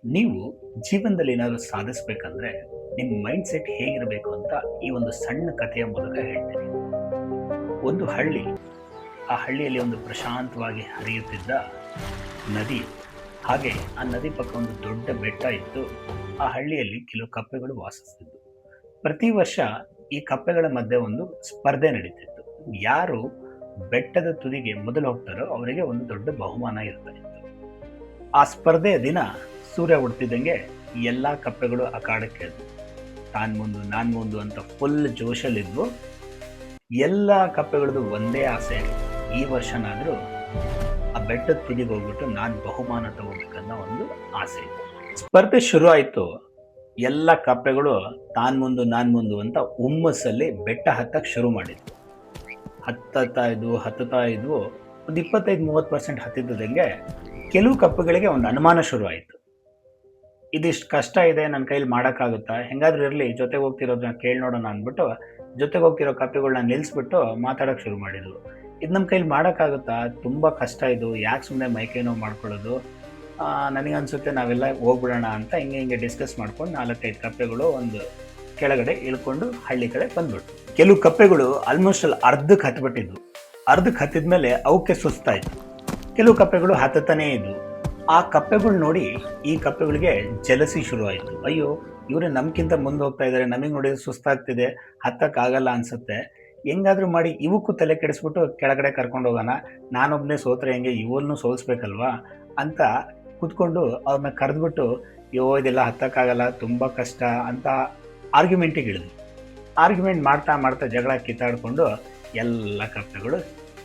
ನೀವು ಜೀವನದಲ್ಲಿ ಏನಾದರೂ ಸಾಧಿಸಬೇಕಂದ್ರೆ ನಿಮ್ಮ ಮೈಂಡ್ ಸೆಟ್ ಹೇಗಿರಬೇಕು ಅಂತ ಈ ಒಂದು ಸಣ್ಣ ಕಥೆಯ ಮೂಲಕ ಹೇಳ್ತೀನಿ. ಒಂದು ಹಳ್ಳಿ, ಆ ಹಳ್ಳಿಯಲ್ಲಿ ಒಂದು ಪ್ರಶಾಂತವಾಗಿ ಹರಿಯುತ್ತಿದ್ದ ನದಿ, ಹಾಗೆ ಆ ನದಿ ಪಕ್ಕ ಒಂದು ದೊಡ್ಡ ಬೆಟ್ಟ ಇತ್ತು. ಆ ಹಳ್ಳಿಯಲ್ಲಿ ಕೆಲವು ಕಪ್ಪೆಗಳು ವಾಸಿಸ್ತಿದ್ವು. ಪ್ರತಿ ವರ್ಷ ಈ ಕಪ್ಪೆಗಳ ಮಧ್ಯೆ ಒಂದು ಸ್ಪರ್ಧೆ ನಡೀತಿತ್ತು. ಯಾರು ಬೆಟ್ಟದ ತುದಿಗೆ ಮೊದಲು ಹೋಗ್ತಾರೋ ಅವರಿಗೆ ಒಂದು ದೊಡ್ಡ ಬಹುಮಾನ ಇರ್ತಾ ಇತ್ತು. ಆ ಸ್ಪರ್ಧೆಯ ದಿನ ಸೂರ್ಯ ಹುಡ್ತಿದ್ದಂಗೆ ಎಲ್ಲ ಕಪ್ಪೆಗಳು ಅಖಾಡಕ್ಕೆ ಎದ್ವು. ನಾನ್ ಮುಂದು ಅಂತ ಫುಲ್ ಜೋಶಲ್ಲಿದ್ವು. ಎಲ್ಲ ಕಪ್ಪೆಗಳದ್ದು ಒಂದೇ ಆಸೆ, ಈ ವರ್ಷನಾದರೂ ಆ ಬೆಟ್ಟದ ತುದಿಗೆ ಹೋಗ್ಬಿಟ್ಟು ನಾನು ಬಹುಮಾನ ತಗೋಬೇಕನ್ನೋ ಒಂದು ಆಸೆ ಇತ್ತು. ಸ್ಪರ್ಧೆ ಶುರು ಆಯಿತು. ಎಲ್ಲ ಕಪ್ಪೆಗಳು ನಾನ್ ಮುಂದು ಅಂತ ಹುಮ್ಮಸ್ಸಲ್ಲಿ ಬೆಟ್ಟ ಹತ್ತಕ್ಕೆ ಶುರು ಮಾಡಿದ್ವು. ಹತ್ತುತ್ತಾ ಇದ್ವು. ಒಂದು 25-30% ಹತ್ತಿದ್ದಂಗೆ ಕೆಲವು ಕಪ್ಪೆಗಳಿಗೆ ಒಂದು ಅನುಮಾನ ಶುರು ಆಯಿತು. ಇದಿಷ್ಟು ಕಷ್ಟ ಇದೆ, ನನ್ನ ಕೈಲಿ ಮಾಡೋಕ್ಕಾಗುತ್ತಾ, ಹೆಂಗಾದ್ರೂ ಇರಲಿ ಜೊತೆಗೆ ಹೋಗ್ತಿರೋದನ್ನ ಕೇಳಿ ನೋಡೋಣ ಅಂದ್ಬಿಟ್ಟು ಜೊತೆಗೆ ಹೋಗ್ತಿರೋ ಕಪ್ಪೆಗಳನ್ನ ನಿಲ್ಲಿಸ್ಬಿಟ್ಟು ಮಾತಾಡೋಕ್ಕೆ ಶುರು ಮಾಡಿದ್ವು. ಇದು ನಮ್ಮ ಕೈಲಿ ಮಾಡೋಕ್ಕಾಗುತ್ತಾ, ತುಂಬ ಕಷ್ಟ ಇದು, ಯಾಕೆ ಸುಮ್ಮನೆ ಮೈಕೈ ನೋವು ಮಾಡ್ಕೊಳ್ಳೋದು, ನನಗನ್ಸುತ್ತೆ ನಾವೆಲ್ಲ ಹೋಗ್ಬಿಡೋಣ ಅಂತ ಹಿಂಗೆ ಡಿಸ್ಕಸ್ ಮಾಡ್ಕೊಂಡು 4-5 ಕಪ್ಪೆಗಳು ಒಂದು ಕೆಳಗಡೆ ಇಳ್ಕೊಂಡು ಹಳ್ಳಿ ಕಡೆ ಬಂದ್ಬಿಟ್ಟು. ಕೆಲವು ಕಪ್ಪೆಗಳು ಆಲ್ಮೋಸ್ಟ್ ಅಲ್ಲಿ ಅರ್ಧಕ್ಕೆ ಹತ್ಬಿಟ್ಟಿದ್ವು. ಅರ್ಧಕ್ಕೆ ಹತ್ತಿದ್ಮೇಲೆ ಅವಕ್ಕೆ ಸುಸ್ತಾಯಿತು. ಕೆಲವು ಕಪ್ಪೆಗಳು ಹತ್ತತಾನೇ ಇದ್ವು. ಆ ಕಪ್ಪೆಗಳು ನೋಡಿ ಈ ಕಪ್ಪೆಗಳಿಗೆ ಜಲಸಿ ಶುರು ಆಯಿತು. ಅಯ್ಯೋ, ಇವರೇ ನಮ್ಗಿಂತ ಮುಂದೆ ಹೋಗ್ತಾ ಇದ್ದಾರೆ, ನಮಗೆ ನೋಡಿದ್ರೆ ಸುಸ್ತಾಗ್ತಿದೆ, ಹತ್ತಕ್ಕಾಗಲ್ಲ ಅನ್ಸುತ್ತೆ, ಹೆಂಗಾದ್ರೂ ಮಾಡಿ ಇವಕ್ಕೂ ತಲೆ ಕೆಡಿಸ್ಬಿಟ್ಟು ಕೆಳಗಡೆ ಕರ್ಕೊಂಡು ಹೋಗೋಣ, ನಾನೊಬ್ಬನೇ ಸೋತ್ರೆ ಹೆಂಗೆ, ಇವನ್ನೂ ಸೋಲಿಸ್ಬೇಕಲ್ವಾ ಅಂತ ಕೂತ್ಕೊಂಡು ಅವ್ರನ್ನ ಕರೆದ್ಬಿಟ್ಟು, ಅಯ್ಯೋ ಇದೆಲ್ಲ ಹತ್ತಕ್ಕಾಗಲ್ಲ, ತುಂಬ ಕಷ್ಟ ಅಂತ ಆರ್ಗ್ಯುಮೆಂಟಿಗೆ ಇಳಿದ್ವು. ಆರ್ಗ್ಯುಮೆಂಟ್ ಮಾಡ್ತಾ ಜಗಳ ಕಿತ್ತಾಡಿಕೊಂಡು ಎಲ್ಲ ಕಪ್ಪೆಗಳು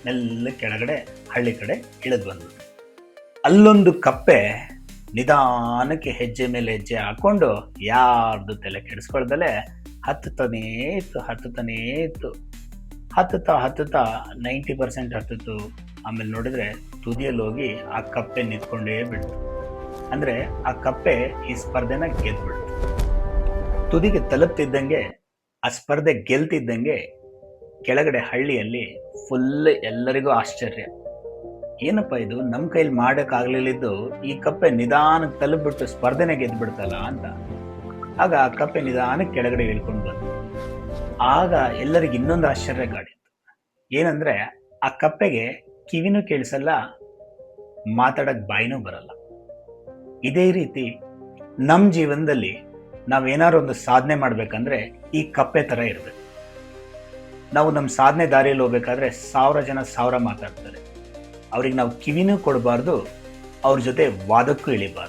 ಮೆಲ್ಲ ಕೆಳಗಡೆ ಹಳ್ಳಿ ಕಡೆ ಇಳಿದು ಬಂದ್ವು. ಅಲ್ಲೊಂದು ಕಪ್ಪೆ ನಿಧಾನಕ್ಕೆ ಹೆಜ್ಜೆ ಮೇಲೆ ಹೆಜ್ಜೆ ಹಾಕ್ಕೊಂಡು ಯಾರ್ದು ತಲೆ ಕೆಡಿಸ್ಕೊಳ್ದಲೆ ಹತ್ತುತ್ತಾನೇ ಇತ್ತು. ಹತ್ತುತ್ತಾ 90% ಹತ್ತಿತ್ತು. ಆಮೇಲೆ ನೋಡಿದ್ರೆ ತುದಿಯಲ್ಲಿ ಹೋಗಿ ಆ ಕಪ್ಪೆ ನಿಂತ್ಕೊಂಡೇ ಬಿಡ್ತು. ಅಂದರೆ ಆ ಕಪ್ಪೆ ಈ ಸ್ಪರ್ಧೆನ ಗೆದ್ಬಿಡ್ತು. ತುದಿಗೆ ತಲುಪ್ತಿದ್ದಂಗೆ, ಆ ಸ್ಪರ್ಧೆ ಗೆಲ್ತಿದ್ದಂಗೆ ಕೆಳಗಡೆ ಹಳ್ಳಿಯಲ್ಲಿ ಫುಲ್ ಎಲ್ಲರಿಗೂ ಆಶ್ಚರ್ಯ. ಏನಪ್ಪ ಇದು, ನಮ್ಮ ಕೈಲಿ ಮಾಡೋಕ್ಕಾಗಲಿದ್ದು ಈ ಕಪ್ಪೆ ನಿಧಾನಕ್ಕೆ ತಲುಪಿಬಿಟ್ಟು ಸ್ಪರ್ಧೆನೇ ಗೆದ್ಬಿಡ್ತಲ್ಲ ಅಂತ. ಆಗ ಆ ಕಪ್ಪೆ ನಿಧಾನಕ್ಕೆ ಕೆಳಗಡೆ ಇಳ್ಕೊಂಡು ಬಂತು. ಆಗ ಎಲ್ಲರಿಗೆ ಇನ್ನೊಂದು ಆಶ್ಚರ್ಯ ಕಾಡಿತ್ತು. ಏನಂದರೆ ಆ ಕಪ್ಪೆಗೆ ಕಿವಿನೂ ಕೇಳಿಸಲ್ಲ, ಮಾತಾಡೋಕ್ಕೆ ಬಾಯಿನೂ ಬರಲ್ಲ. ಇದೇ ರೀತಿ ನಮ್ಮ ಜೀವನದಲ್ಲಿ ನಾವೇನಾದ್ರು ಒಂದು ಸಾಧನೆ ಮಾಡಬೇಕಂದ್ರೆ ಈ ಕಪ್ಪೆ ಥರ ಇರಬೇಕು. ನಾವು ನಮ್ಮ ಸಾಧನೆ ದಾರಿಯಲ್ಲಿ ಹೋಗ್ಬೇಕಾದ್ರೆ 1000 ಜನ 1000 ಮಾತಾಡ್ತಾರೆ. ಅವ್ರಿಗೆ ನಾವು ಕಿವಿನೂ ಕೊಡಬಾರ್ದು, ಅವ್ರ ಜೊತೆ ವಾದಕ್ಕೂ ಇಳಿಬಾರ್ದು.